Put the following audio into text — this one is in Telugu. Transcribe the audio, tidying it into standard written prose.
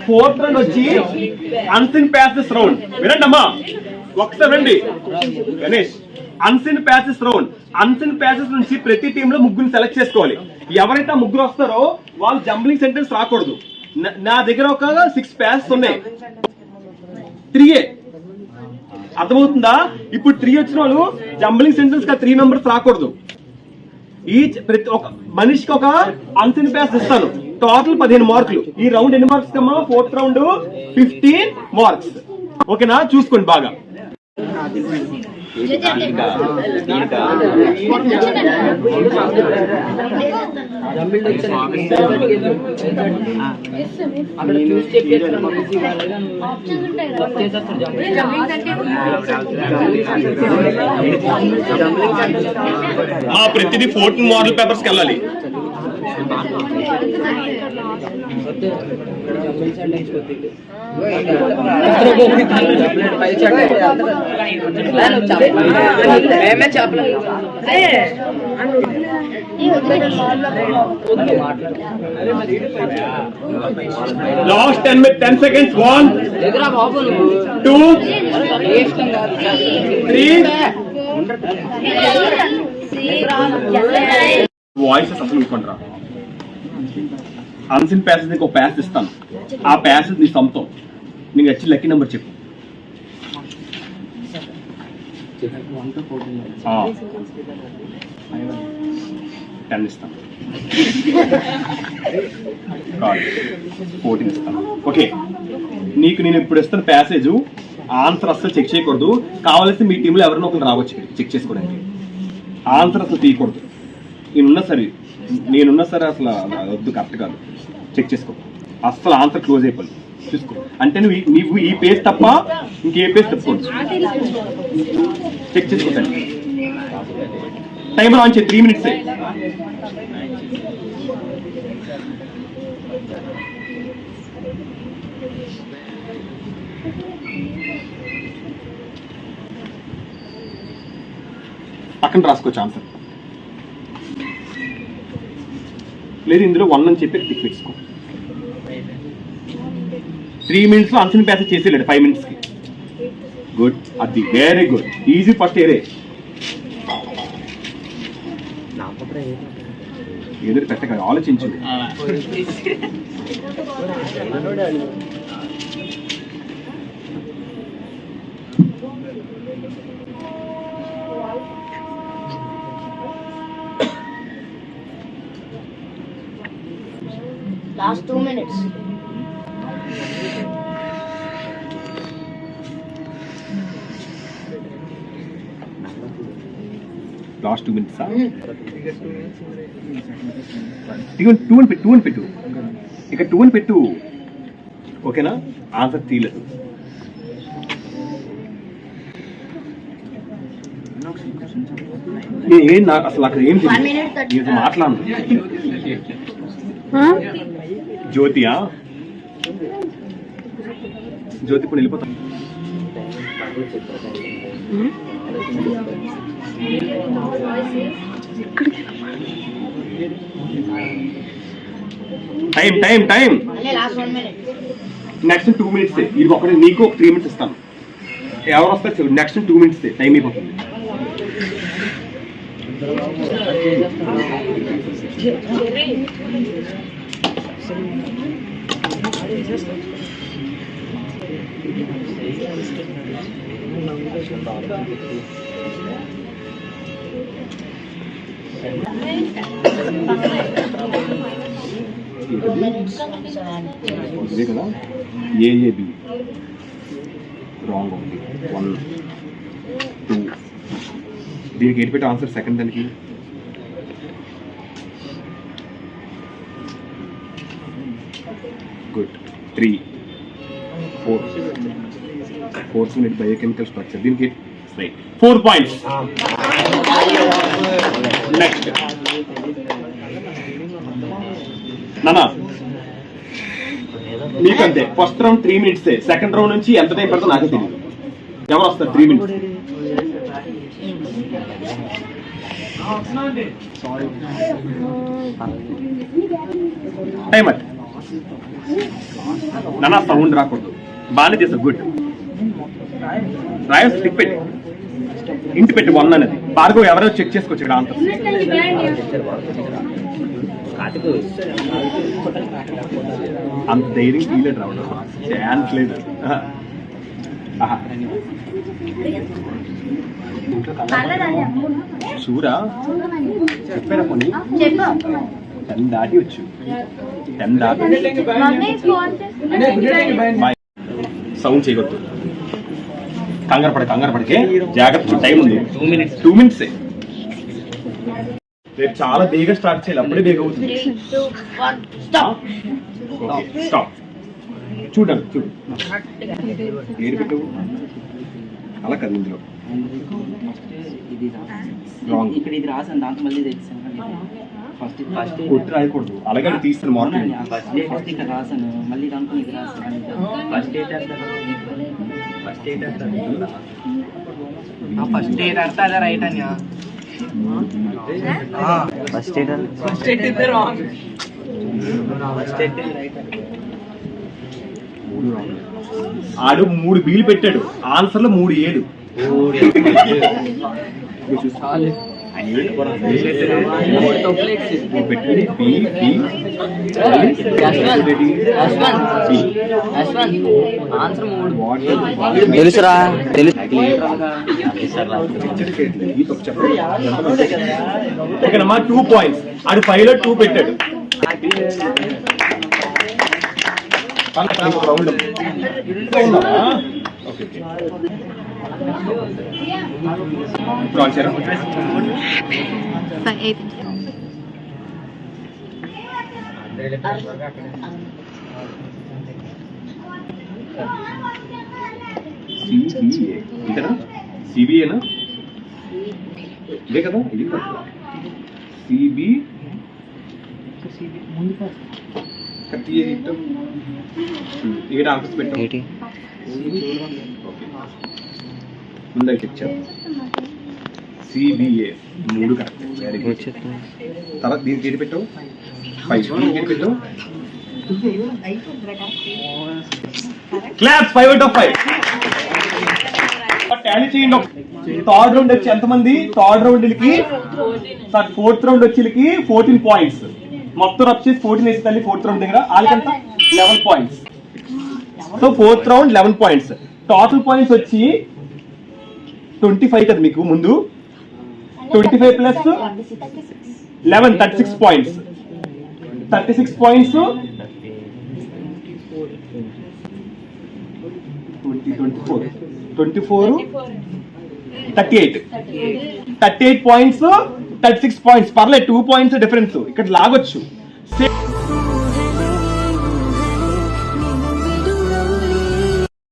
ఫోర్త్ రౌండ్ వచ్చి అన్సిన్ ప్యాసెస్ రౌండ్. వినండమ్మా ఒకసారి రండి Ganesh. Unseen passes round. Unseen passes నుంచి ప్రతి టీమ్ లో ముగ్గురు సెలెక్ట్ చేసుకోవాలి. ఎవరైతే ఆ ముగ్గురు వస్తారో వాళ్ళు జంబ్లింగ్ సెంటెన్స్ రాకూడదు. నా దగ్గర ఒక 6 ప్యాసెస్ ఉన్నాయి, 3 అర్థమవుతుందా? ఇప్పుడు 3 వచ్చిన వాళ్ళు జంబ్లింగ్ సెంటెన్స్ గా 3 మెంబర్స్ రాకూడదు. ప్రతి ఒక మనిషికి ఒక అన్సిన్ ప్యాస్ ఇస్తాను. టోటల్ 15 మార్కులు. ఈ రౌండ్ ఎన్ని మార్క్స్ కమ్మా? Fourth round 15 marks. ఓకేనా? చూసుకోండి బాగా. ప్రతిదీ 14 మోడల్ పేపర్స్ కి వెళ్ళాలి. Last 10 seconds. 1 2 3 వాయిస్ అసలు ఇవ్వకుండా అన్సిన్ ప్యాసేజ్ నీకు ఒక ప్యాస్ ఇస్తాను. ఆ ప్యాసేజ్ నీ సొంతం. నీకు వచ్చి లక్కీ నెంబర్ చెప్పు. 10 ఇస్తాను, 14 ఇస్తాను. ఓకే, నీకు నేను ఇప్పుడు ఇస్తాను ప్యాసేజ్. ఆన్సర్ అసలు చెక్ చేయకూడదు. కావాల్సి మీ టీంలో ఎవరైనా ఒకరు రావచ్చు చెక్ చేసుకోవడానికి. ఆన్సర్ అసలు తీయకూడదు. నేనున్నా సరే అసలు వద్దు, కరెక్ట్ కాదు. చెక్ చేసుకో. అసలు ఆన్సర్ క్లోజ్ అయిపోయింది చూసుకో. అంటే నువ్వు ఈ పేజ్ తప్ప ఇంకే పేజ్ తప్పకూడదు. చెక్ చేసుకోండి. టైమర్ ఆన్ చేయి. 3 minutes. పక్కన రాసుకోవచ్చు ఆన్సర్. లేదు ఇందులో 1 అని చెప్పి టిక్ వేసుకో. 3 minutes లో ఆన్సర్ ప్యాసేజ్ చేసేలేడు 5 minutes కి. గుడ్, అది వెరీ గుడ్. ఈజీ ఫస్ట్ ఏరే. ఏదో పెట్టక ఆలోచించు. Last 2 minutes. Last 2 minutes. 2 అని పెట్టు. ఇక 2 అని పెట్టు. ఓకేనా? ఆన్సర్ తీయలేదు. అసలు అక్కడ ఏం మాట్లాడు. జ్యోతియా? జ్యోతి ఇప్పుడు వెళ్ళిపోతాం. టైం. Next 2 minutes. ఇది ఒకటి నీకు ఒక 3 minutes ఇస్తాను. ఎవరు వస్తారు చూడు. Next 2 minutes. టైం అయిపోతుంది. ఇదే కదా ఏఏబి రాంగ్ ఉంది. 1 2 దీనికి ఏంటి పెట్టే ఆన్సర్ సెకండ్ దానికి? Good. 3 4 4th unit biochemical structure. దీనికి రైట్ 4 points. నెక్స్ట్ నానా నీకంతే. First round 3 minutes. Second round నుంచి ఎంత టైం పడుతుందో నాకే తెలియదు. ఎవరు వస్తారు? 3 minutes. టైమర్ నాన్న సౌండ్ రాకూడదు. బాగానే చేస్తావు, గుడ్. రాయస్ టిక్ పెట్టి ఇంటి పెట్టి 1 అనేది. భార్గవ్ ఎవరైనా చెక్ చేసుకోవచ్చు ఇక్కడ ఆన్సర్. అంత ధైర్యం ఫీలేదు రావడం ఛాన్స్ లేదు. చూరా చెప్పారా కొన్ని 10 దాటి వచ్చు. 10 దాటి సౌండ్ చేయవద్దు. కంగారు పడితే జాగ్రత్త. టైం ఉంది 2 minutes. రేపు చాలా బేగా స్టార్ట్ చేయాలి, అప్పుడే బేగా అవుతుంది. స్టాప్. చూడండి చూడు పెట్టు. అలా కదా ఇందులో ఇక్కడ ఇది రాసాను, దాంతో మళ్ళీ తెచ్చాను. ఫస్ట్ కొట్టి రాయకూడదు, అలాగే తీస్తాను మార్కెట్. ఫస్ట్ ఇక్కడ రాసాను, మళ్ళీ దాంతో ఇది రాసాను. ఫస్ట్ ఎయిట్ అంటే అదే రైట్ అని. First eight is wrong. First eight right. ఆడు 3 బీలు పెట్టాడు, ఆన్సర్లో 3 ఏలు. తెలుసురా ఓకేనమ్మా. 2 points. ఆడు 5 లో 2 పెట్టాడు. సిబిఏనా ఇదే కదా, ఇది సిబి ఇక్కడ ఆన్సర్స్ పెట్టాం. ముందరికి ఇచ్చాం. CBA 3 correct. Very good. తర్వాత దీనికి ఏది పెట్టావు? 5. దీనికి ఏది పెట్టావు? క్లాప్స్. 5 out of 5. టాలీ చేయండి. థర్డ్ రౌండ్ వచ్చి ఎంతమంది? థర్డ్ రౌండ్కి సార్ 4th రౌండ్ వచ్చి 14 points. మొత్తం రబ్ చేసి 14 వేసి తల్లి 4th రౌండ్ దగ్గర వాళ్ళకంతా 11 points. So 4th round 11 points. Total points వచ్చి 25 కదా మీకు ముందు. 25 plus 11 36 points. 36 points 24 38 points 36 points. పర్లేదు 2 points డిఫరెన్స్ ఇక్కడ లాగొచ్చు.